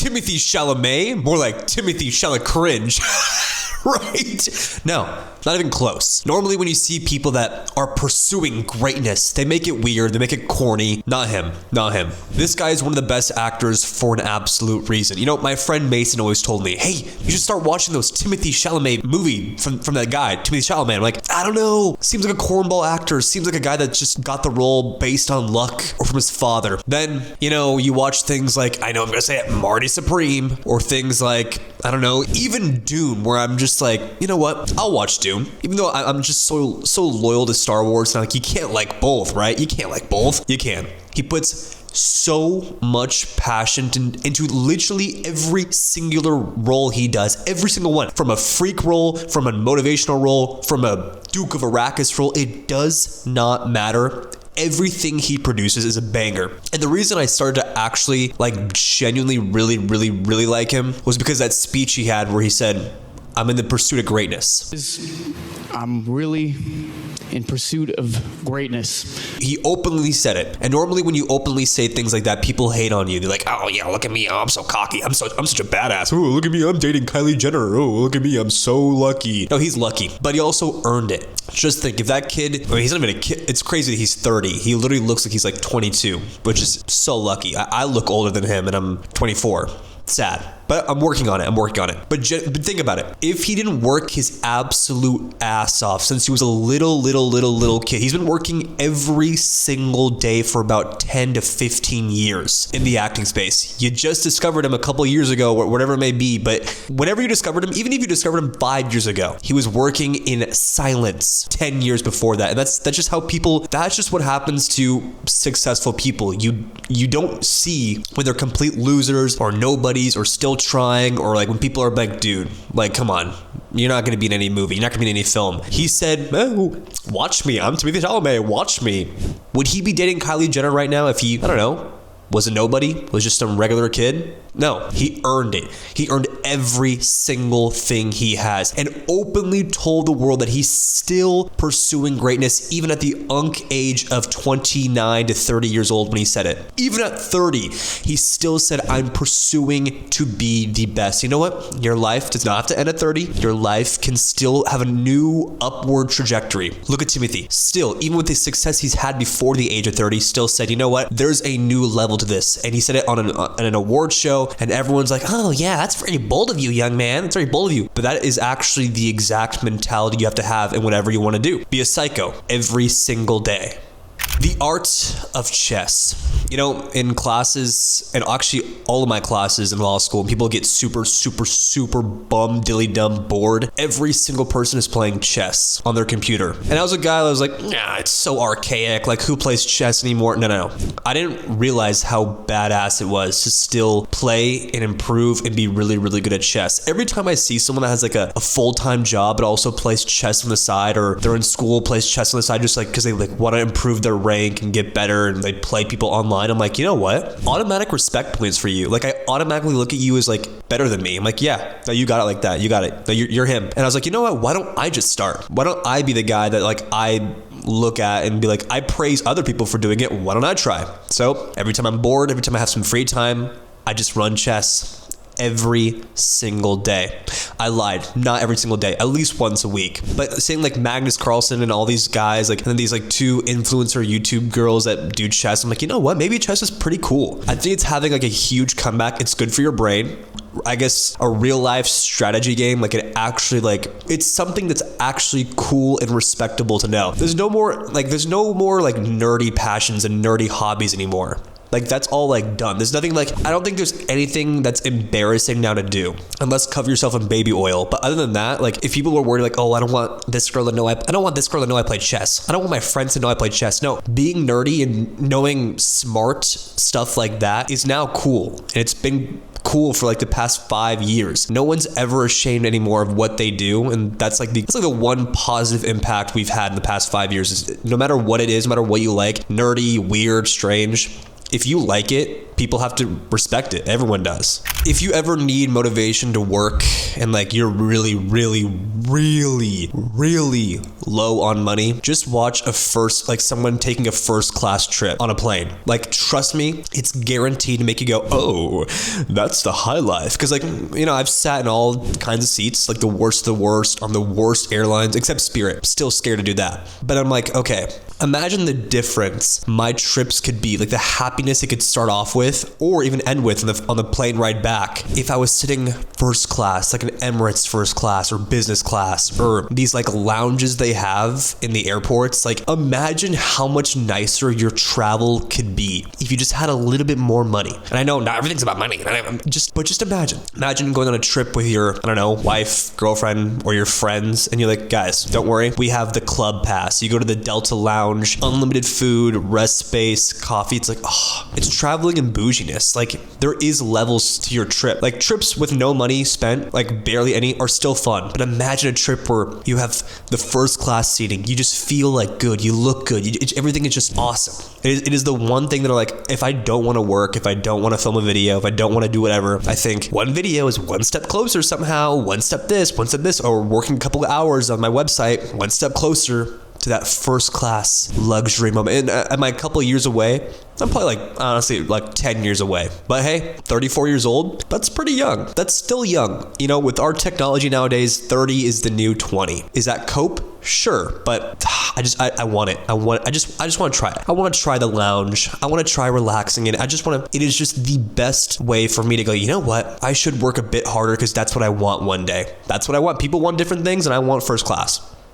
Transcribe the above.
Timothée Chalamet, more like Timothée Cringe. Right? No, not even close. Normally when you see people that are pursuing greatness, they make it weird, they make it corny. Not him. This guy is one of the best actors for an absolute reason. You know, my friend Mason always told me, hey, you should start watching those Timothée Chalamet movie from that guy, Timothée Chalamet. I'm like, I don't know. Seems like a cornball actor. Seems like a guy that just got the role based on luck or from his father. Then, you know, you watch things like, I know I'm gonna say it, Marty Supreme, or things like, I don't know, even Dune, where I'm just like, you know what? I'll watch Dune. Even though I'm just so loyal to Star Wars, and like, you can't like both, right? You can't like both. You can. He puts so much passion into literally every singular role he does. Every single one. From a freak role, from a motivational role, from a Duke of Arrakis role. It does not matter. Everything he produces is a banger. And the reason I started to actually like genuinely really like him was because that speech he had where he said, I'm in the pursuit of greatness. I'm really in pursuit of greatness. He openly said it. And normally when you openly say things like that, people hate on you. They're like, oh yeah, look at me. Oh, I'm so cocky. I'm such a badass. Oh, look at me. I'm dating Kylie Jenner. Oh, look at me. I'm so lucky. No, he's lucky, but he also earned it. Just think, if that kid, I mean, he's not even a kid. It's crazy that he's 30. He literally looks like he's like 22, which is so lucky. I look older than him and I'm 24. Sad. But I'm working on it. But think about it. If he didn't work his absolute ass off since he was a little kid, he's been working every single day for about 10 to 15 years in the acting space. You just discovered him a couple years ago, or whatever it may be. But whenever you discovered him, even if you discovered him 5 years ago, he was working in silence 10 years before that. And that's just how people, that's just what happens to successful people. You don't see when they're complete losers or nobodies or still trying, or like when people are like, dude, like, come on, you're not going to be in any movie, you're not going to be in any film. He said, oh, watch me, I'm Timothée Chalamet, watch me. Would he be dating Kylie Jenner right now if he, I don't know, was a nobody, was just some regular kid? No, he earned it. He earned every single thing he has and openly told the world that he's still pursuing greatness even at the age of 29 to 30 years old when he said it. Even at 30, he still said, I'm pursuing to be the best. You know what? Your life does not have to end at 30. Your life can still have a new upward trajectory. Look at Timothée. Still, even with the success he's had before the age of 30, still said, you know what? There's a new level to this. And he said it on an award show, and everyone's like, oh yeah, that's very bold of you, young man. That's very bold of you. But that is actually the exact mentality you have to have in whatever you want to do. Be a psycho every single day. The art of chess. You know, in classes, and actually all of my classes in law school, people get super bum dilly dumb bored. Every single person is playing chess on their computer. And I was a guy that was like, nah, it's so archaic. Like, who plays chess anymore? No. I didn't realize how badass it was to still play and improve and be really good at chess. Every time I see someone that has like a full-time job but also plays chess on the side, or they're in school, plays chess on the side just like because they like want to improve their rank and get better, and they play people online, I'm like, you know what? Automatic respect points for you. Like, I automatically look at you as like better than me. I'm like, yeah, no, you got it like that. You got it. No, you're him. And I was like, you know what? Why don't I just start? Why don't I be the guy that like I look at and be like, I praise other people for doing it. Why don't I try? So every time I'm bored, every time I have some free time, I just run chess. Every single day. I lied. Not every single day. At least once a week. But saying like Magnus Carlsen and all these guys, like, and then these like 2 influencer YouTube girls that do chess, I'm like, you know what? Maybe chess is pretty cool. I think it's having like a huge comeback. It's good for your brain. I guess a real life strategy game. Like, it actually, like, it's something that's actually cool and respectable to know. There's no more like nerdy passions and nerdy hobbies anymore. Like, that's all like done. There's nothing like, I don't think there's anything that's embarrassing now to do, unless cover yourself in baby oil. But other than that, like, if people are worried like, oh, I don't want this girl to know I play chess. I don't want my friends to know I play chess. No, being nerdy and knowing smart stuff like that is now cool. And it's been cool for like the past 5 years. No one's ever ashamed anymore of what they do, and that's like the one positive impact we've had in the past 5 years. Is no matter what it is, no matter what you like, nerdy, weird, strange, if you like it, people have to respect it. Everyone does. If you ever need motivation to work and like you're really, really, really, really low on money, just watch someone taking a first class trip on a plane. Like, trust me, it's guaranteed to make you go, oh, that's the high life. Because like, you know, I've sat in all kinds of seats, like the worst of the worst on the worst airlines, except Spirit. Still scared to do that. But I'm like, okay, imagine the difference my trips could be, like the happiness it could start off with or even end with on the plane ride back if I was sitting first class, like an Emirates first class or business class, or these like lounges they have in the airports. Like, imagine how much nicer your travel could be if you just had a little bit more money. And I know not everything's about money, but just imagine going on a trip with your, I don't know, wife, girlfriend, or your friends, and you're like, guys, don't worry, we have the club pass. You go to the Delta Lounge, unlimited food, rest space, coffee. It's like, oh, it's traveling in bouginess. Like, there is levels to your trip. Like, trips with no money spent, like barely any, are still fun. But imagine a trip where you have the first class seating. You just feel like good. You look good. Everything is just awesome. It is the one thing that, like, if I don't want to work, if I don't want to film a video, if I don't want to do whatever, I think one video is one step closer somehow, one step this, or working a couple of hours on my website, one step closer to that first class luxury moment. And am I a couple of years away? I'm probably like, honestly, like 10 years away. But hey, 34 years old, that's pretty young. That's still young. You know, with our technology nowadays, 30 is the new 20. Is that cope? Sure, but I want it. I just want to try it. I want to try the lounge. I want to try relaxing in. It is just the best way for me to go, you know what? I should work a bit harder because that's what I want one day. That's what I want. People want different things and I want first class.